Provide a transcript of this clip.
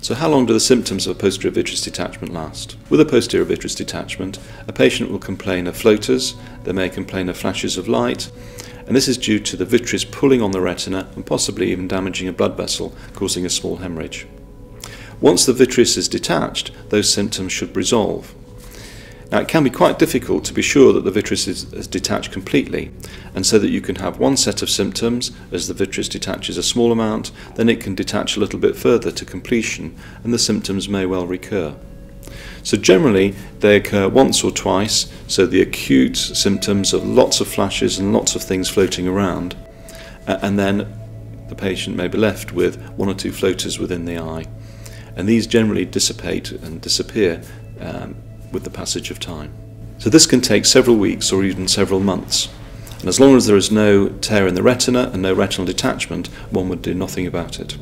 So how long do the symptoms of a posterior vitreous detachment last? With a posterior vitreous detachment, a patient will complain of floaters, they may complain of flashes of light, and this is due to the vitreous pulling on the retina and possibly even damaging a blood vessel, causing a small hemorrhage. Once the vitreous is detached, those symptoms should resolve. Now it can be quite difficult to be sure that the vitreous is detached completely, and so that you can have one set of symptoms as the vitreous detaches a small amount, then it can detach a little bit further to completion and the symptoms may well recur. So generally they occur once or twice, so the acute symptoms of lots of flashes and lots of things floating around, and then the patient may be left with one or two floaters within the eye, and these generally dissipate and disappear with the passage of time. So this can take several weeks or even several months, and as long as there is no tear in the retina and no retinal detachment, one would do nothing about it.